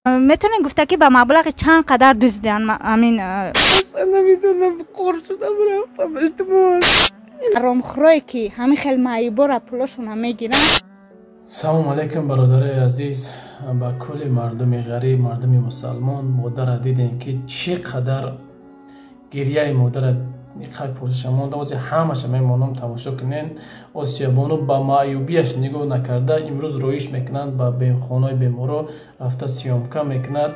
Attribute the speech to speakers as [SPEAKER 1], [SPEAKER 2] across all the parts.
[SPEAKER 1] میتونین گفته که به مبلغ چند قدر دزدیدن؟ امین
[SPEAKER 2] نمیدونم، قرض شدم رفتم التماس.
[SPEAKER 1] حرامخورایی که همین خیلی معیوبا را پولاشون میگیرن.
[SPEAKER 3] سلام علیکم برادرای عزیز، با کل مردم غریب، مردم مسلمان. مادر دیدین که چقدر گریه مادر اینقدر پرسش مانده، واسه همش میمونم تماشا کنین. آسیا بانو با معیوبیش نگاه نکرده امروز رویش میکنند، با خانه بیمارا رفته سیامکا میکند.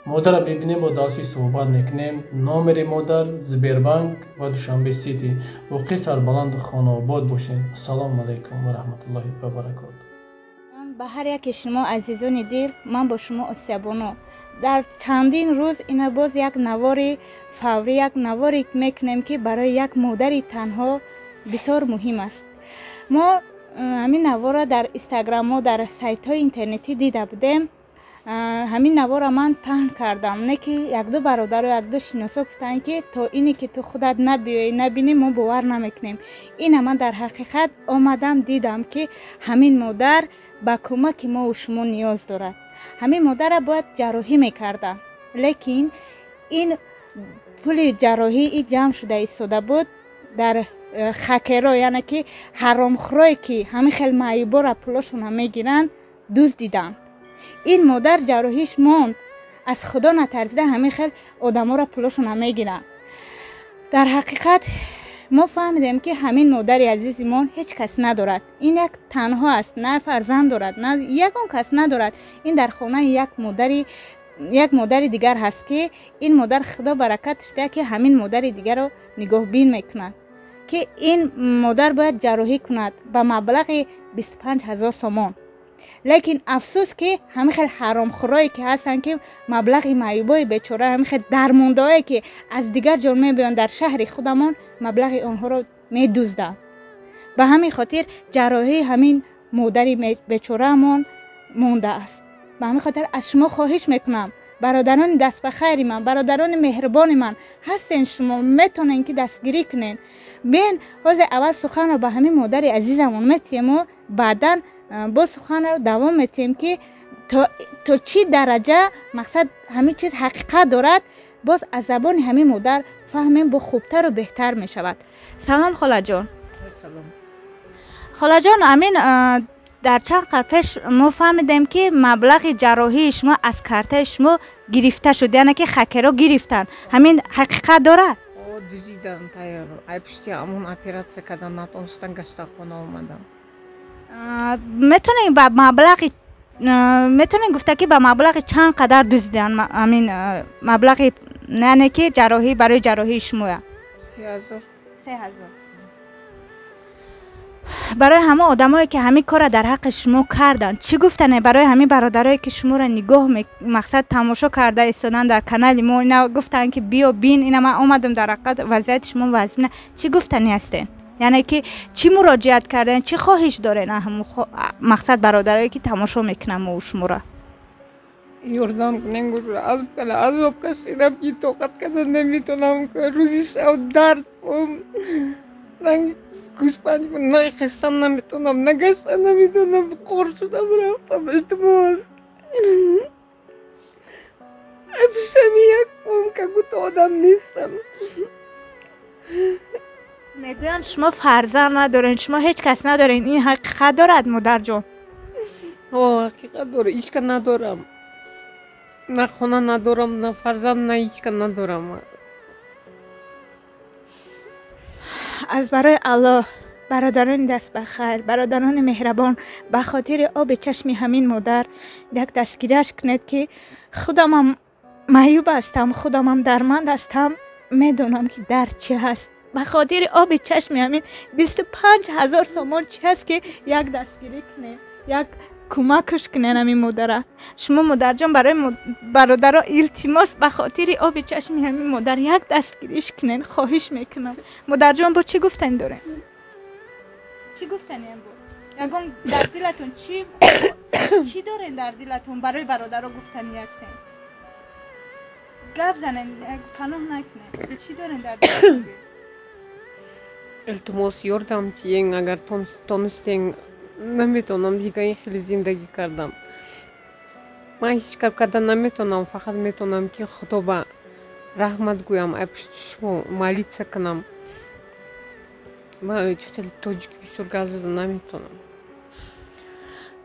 [SPEAKER 3] مادر ببینیم با دلسی صحبت میکنیم. نامر مادر زبیربانک و دوشنبه سیتی، واقعی سربلند خانه آباد باشین. السلام علیکم و رحمت الله و برکاته.
[SPEAKER 1] به هر یک شما عزیزان دیر، من با شما آسیا بانو در چندین روز اینا باز یک نواری فوری، یک نواری میکنیم که برای یک مادری تنها بسیار مهم است. ما همین نوار را در اینستاگرام و در سایت های اینترنتی دیده بودیم. همین نوار را من پهن کردم، نه که یک دو برادر و یک دو شناسا گفتن که تا اینی که تو خودت نبینی ما باور نمیکنیم. این من در حقیقت آمدم دیدم که همین مادر با کمک ما و شما نیاز دارد. همین مادر را باید جراحی میکردن، لیکن این پول جراحی ای جمع شده ایستاده بود در خکرها، یعنی که حرامخورایی که همین خیلی معیوبا را پولاشون هم میگیرند دزدیدن. این مادر جراحیش ماند، از خدا نترسیده همین خیلی آدما را پولاشون هم میگیرن. در حقیقت ما فهمیدیم که همین مادر عزیزمان هیچ کس ندارد. این یک تنها است، نه فرزند دارد، نه یگان کس ندارد. این در خانه یک مادر دیگر هست که این مادر خدا برکتش ده که همین مادر دیگر رو نگاه بین میکند که این مادر باید جراحی کند با مبلغ 25,000 سومان. لیکن افسوس که همین خیلی حرامخورایی که هستن که مبلغ معیوبای بیچاره، همین خیلی درماندهایی که از دیگر جامعه بیان در شهر خودمان مبلغ آنها رو میدزدن. به همین خاطر جراحی همین مادری بیچاره‌مان مونده است. به همین خاطر از شما خواهش میکنم، برادران دست به خیر من، برادران مهربان من هستین، شما میتونین که دستگیری کنین. بین باز اول سخن رو به همین مادر عزیزمون میتیم و بعدا با سخن رو دوام میتیم که تا چی درجه مقصد همین چیز حقیقت دارد، باز از زبان همین مادر فهمیم با خوبتر و بهتر میشود. سلام خاله جان.
[SPEAKER 2] سلام
[SPEAKER 1] خاله جان، امین در چند قرن پیش ما فهمیدیم که مبلغ جراحی شما از کارت شما گرفته شد، یعنی که خکرها گرفتن. همین حقیقت داره؟
[SPEAKER 2] دزدیدن تایار. ای پشتی همون اپراسیون کردن، نتونستن گشت خونه اومدم.
[SPEAKER 1] میتونین با مبلغ میتونین گفته که با مبلغ چند قدر دزدیدن؟ همین مبلغ نه که جراحی برای جراحی شما
[SPEAKER 2] 30,000.
[SPEAKER 1] برای همه آدمایی که همین کار در حق شما کردن چی گفتن؟ برای همین برادرایی که شما را نگاه مقصد تماشا کرده ایستادن در کانال ما، اینا گفتن که بیا بین، اینا من اومدم در حقیقت وضعیت شما واضحه، چی گفتنی هستین؟ یعنی که چی مراجعت کردن، چی خواهش دارین هم مقصد برادرایی که تماشا میکنن ما و شما را؟
[SPEAKER 2] یاردم کنین گوش از کلا عذاب کشیدم که طاقت کردن نمیتونم که روزی شب درد من گوسپند نه خستم نمیتونم، نگشتم نمیتونم، قرض شدم رفتم التماس. پیشم یک که گوت آدم نیستم.
[SPEAKER 1] میگوین شما فرزند ندارین، شما هیچ کس ندارین، این حقیقت دارد مادر جان؟
[SPEAKER 2] حقیقت داره، هیچ که ندارم، نه خونه ندارم، نه فرزند، نه هیچ که ندارم.
[SPEAKER 1] از برای الله برادران دست بخیر، برادران مهربان، به خاطر آب چشم همین مادر یک دستگیریش کنید که خودم هم معیوب هستم، خودم هم درمند هستم، میدونم که در چی هست. به خاطر آب چشم همین 25,000 سومان چی هست که یک دستگیری کنید، یک کمکش کنین همین مادر. شما مادر جان برای برادرها التماس به خاطر آب چشم همین مادر یک دستگیریش کنین، خواهش میکنم. مادر جان با چی گفتن دارین؟ چی گفتن با؟ یگان در دلتون چی دارین در دلتون برای برادرها گفتنی هستین؟ گپ زنین، پناه نکنین. چی دارین در دلتون؟
[SPEAKER 2] التماس یاردم تیین، اگر تونستین. نمیتونم دیگه این خیلی زندگی کردم. من هیچ کار کردن نمیتونم، فقط میتونم که خدا با رحمت گویم، ای پشت شما مالیت کنم. من خیلی تاجیک بسیار عزیز نمیتونم.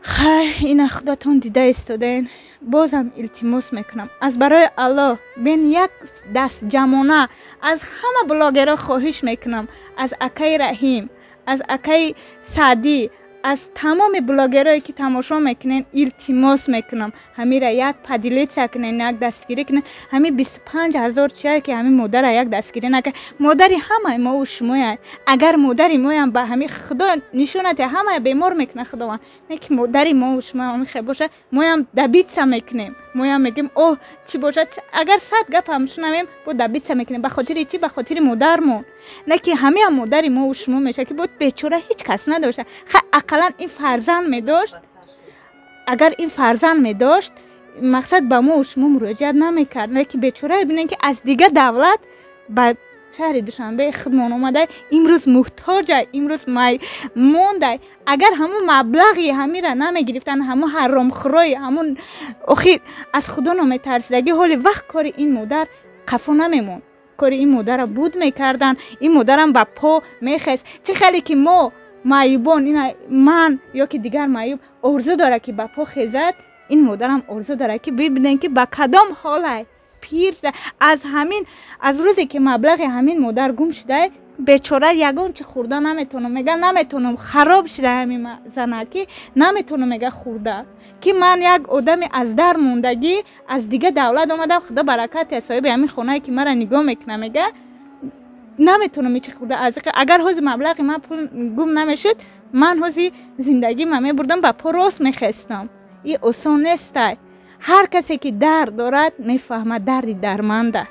[SPEAKER 1] خیر این خداتون دیده استودین. بازم التماس میکنم از برای الله بین یک دست جمعانه از همه بلاگرها خواهش میکنم، از اکای رحیم، از اکای سعدی، از تمام بلاگرایی که تماشا میکنین التماس میکنم همین را یک پدیلیت کنین، یک دستگیری کنین. همین 25,000 چیه که همین مادر را یک دستگیری نکنه. مادری همه ما و شما، اگر مادری ما هم به همین خدا نشونت همه بیمار میکنه خدا، نه که مادری ما و شما همین خیر باشه ما هم دبیت میکنیم، ما هم میگیم اوه چی باشه، اگر 100 گپ هم شنویم با دبیت میکنیم به خاطر چی؟ به خاطر مادرمون، نه که همین مادری ما و شما میشه که بود بیچاره هیچ کس نداشته. اقلا این فرزند می داشت، اگر این فرزند می داشت مقصد به ما و شما مراجعت نمی کرد، نه که بیچاره ببینین که از دیگه دولت به شهر دوشنبه خدمت اومده، امروز محتاجه، امروز مونده. اگر همون مبلغی همین را نمی گرفتن، همون حرام خورای، همون اخی از خدا نمی ترسیدگی، حالی وقت کار این مادر قفا نمیمون، کار این مادر بود میکردن، این مادرم با پا میخست. چه خیلی که ما معیوبان، این من یا که دیگر معیوب ارزو داره که با پا خیزد، این مادرم ارزو داره که ببینن که با کدام حاله پیر شده. از روزی که مبلغ همین مادر گم شده بیچاره یگان چه خورده نمیتونم، میگه نمیتونم، خراب شده همین زنکی، نمیتونم میگه خورده که من یک آدم از در موندگی از دیگه دولت اومدم، خدا برکت صاحب همین خونه که مرا نگاه میکنه، میگه نمیتونم میچه خورده از اگر حوز مبلغ من پول گم نمیشد من حوز زندگی من میبردم با پا راست میخستم. این آسان نیست. هر کسی که درد دارد میفهمه درد درمنده.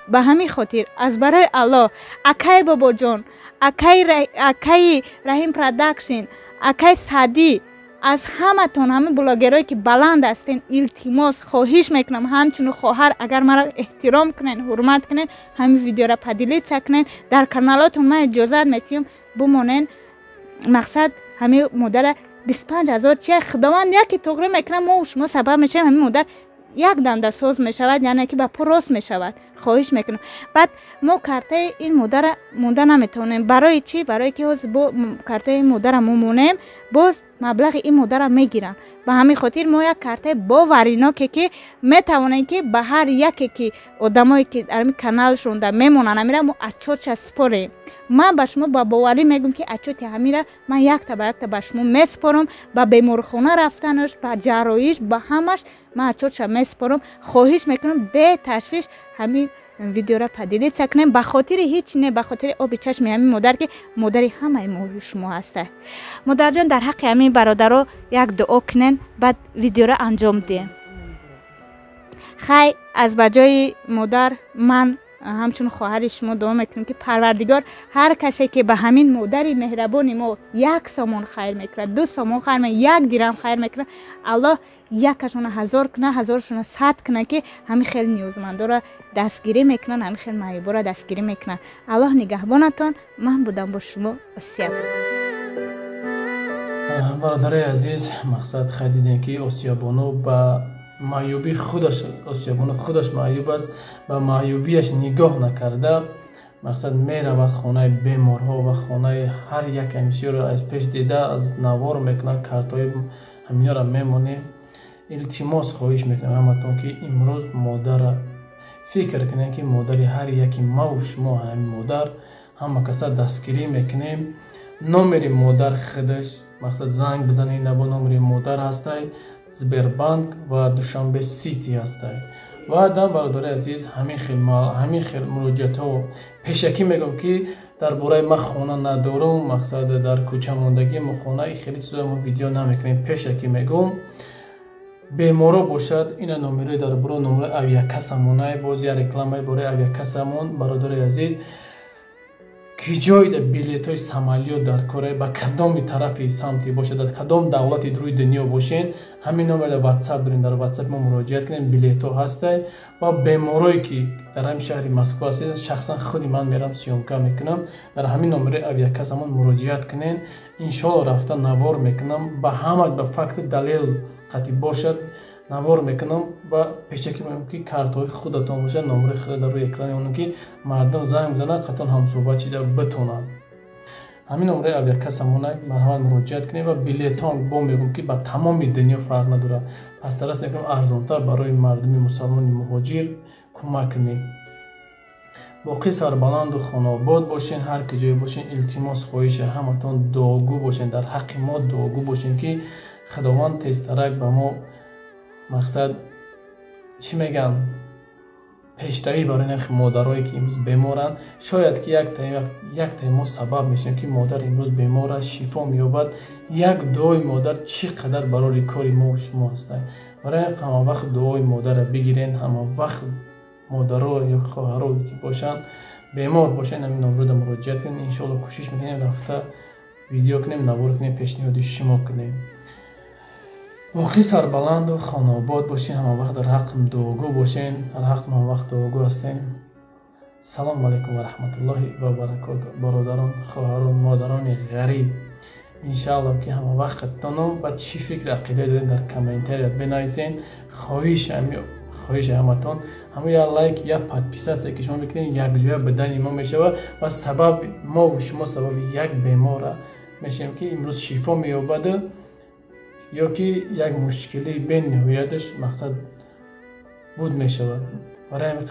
[SPEAKER 1] به همین خاطر از برای الله اکای بابا جان، اکای رحیم پروداکشن، اکای سعدی، از همه تون، همه بلاگرایی که بلند هستین التماس خواهش میکنم، همچنین خواهر اگر مرا احترام کنین، حرمت کنین، همین ویدیو را پدیلیت کنین، در کانالاتون من اجازت میتیم بمونین. مقصد همین مادر 25,000 چیه خداوند یکی تغییر میکنه، ما و شما سبب میشه همین مادر یک دنده سوز میشود، یعنی که به پا راست میشود. خواهش میکنم. بعد ما کارته این مادر مونده نمیتونیم. برای چی؟ برای که از با کارته این مادر مونیم باز مبلغ این مادر میگیرن. به همین خاطر ما یک کارته باوریناکه که میتوانیم که به هر یکی که آدمایی که در این کانال شونده میمونن امیره ما اچوچ سپاریم. من به شما با باوری میگم که اچوت همیره من یک تا به شما میسپارم، به بیمارخانه رفتنش، به جراحیش، به همش من اچوچ میسپارم. خواهش میکنم به تشویش همین ویدیو را پدیلیت کنیم، به خاطر هیچ نه، به خاطر آب چشم همین مادر که مادری همه ما شما هسته. مادر جان در حق همین برادرها یک دعا کنین بعد ویدیو را انجام دیم. خیر از بجای مادر من همچون خواهر شما دعا میکنم که پروردگار هر کسی که به همین مادری مهربانی ما 1 سامان خیر میکنه، 2 سامان خیر میکنه، 1 درهم خیر میکنه، الله یکشون 1000 کنه، 1000شون 100 کنه که همین خیلی نیازمندا را دستگیری میکنن، همین خیلی معیوبا را دستگیری میکنن. الله نگهبانتان. من بودم با شما آسیا.
[SPEAKER 3] برادر عزیز، مقصد خدیدین که آسیا بانو با معیوبی خودش، آسیا بانو خودش معیوب است، با معیوبیش نگاه نکرده، مقصد میرود خانه بیمارها و خانه هر یک همیشه را از پیش دیده از نوار میکنه، کارتای همین را میمونه. التماس خواهش میکنم همتون که امروز مادر فکر کنین که مادری هر یکی ما و شما همین مادر همه کسا دستگیری میکنیم. نمره مادر خودش مقصد زنگ بزنین، نبا نمره مادر هسته، زبربانک و دوشنبه سیتی هسته. و دم برادر عزیز همین خیل مراجعت ها پیشکی میگم که در باره ما خونه ندارم، مقصد در کوچه موندگی ما خونه خیلی چیزا ما ویدیو نمیکنیم. پیشکی میگم بیمارا باشد این نمره در برای نمره اویاکسمونه، باز یا رکلامه برای اویاکسمون برادر عزیز که جای در بلیط های سمالیات در کره با کدام طرفی سمتی باشه، در کدام دولتی روی دنیا باشین، همین نمره در واتساپ برین، در واتساپ ما مراجعت کنین، بلیط ها هسته. و بیمارایی که در همین شهر مسکو هستید شخصا خودی من میرم سیونکا میکنم، در همین نمره اویاکسمون مراجعت کنین، انشالله رفتن نوار میکنم. با همه به فقط دلیل قطعی باشد навор мекунам ва пешакӣ мекунам ки картҳои худатон боша, номери худ дар рӯи экрани онам ки мардум занг бизанад қатон ҳамсӯҳбат шида битонанд. ҳамин номре агар каса монад марҳамат муроҷиат кунед ва билетон бо мегӯм ки ба тамоми дунё фарқ надорад. пас тарас мекунам арзонтар барои мардуми мусалмони муҳоҷир кӯмак кунед. боқӣ сарбаланду хонобод бошен, ҳар киҷое бошен, илтимос хоҳиша ҳаматон дуогӯ бошен, дар ҳаққи мо дуогӯ бошен ки худованд тезтарак ба мо мақсад чӣ мегӯянд пешравӣ барои нахи модарое ки имрӯз беморанд. шояд ки як таи мо сабаб мешавем ки модар имрӯз бемор аст, шифо меёбад. як дуои модар чӣ қадар барои кори мо шумо ҳастад. барои ҳама вақт дуои модарро бигирен. ҳама вақт модаро ё хоҳаро ки бошанд бемор бошанд, ҳамин номрода муроҷиат кунед. иншоалло кӯшиш мекунем рафта видео кунем, навор кунем, пешниҳоди шумо кунем. боқӣ сарбаланду хонобод бошен, ҳама вақт дар ҳаққам дуогӯ бошен. дар ҳаққам ҳама вақт дуогӯ ҳастем. салому алайкум ва раҳматуллоҳи ва баракоту. бародарон, хоҳарон, модарони ғариб, иншаалло ки ҳама вақтатону ва чӣ фикри ақидаe доред дар комментарият бинависен. хоҳиша ҳаматон ҳамун як лайк, як подписатсия ки шумо бикунед якҷоя ба дани мо мешавад ва сабаб мо шумо сабаби як бемора мешавем ки имрӯз шифо меёбад ё ки як мушкили бениҳояташ мақсад буд мешавад. барои ҳамин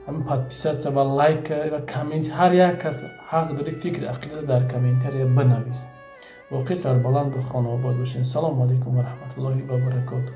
[SPEAKER 3] ҳамин подписатсия ва лайк ва коммент, ҳар як кас ҳақ дори фикри ақида дар комментария бинавис. боқӣ сарбаланду хонобод бошен. салому алайкум ва раҳматуллоҳи ва баракоту.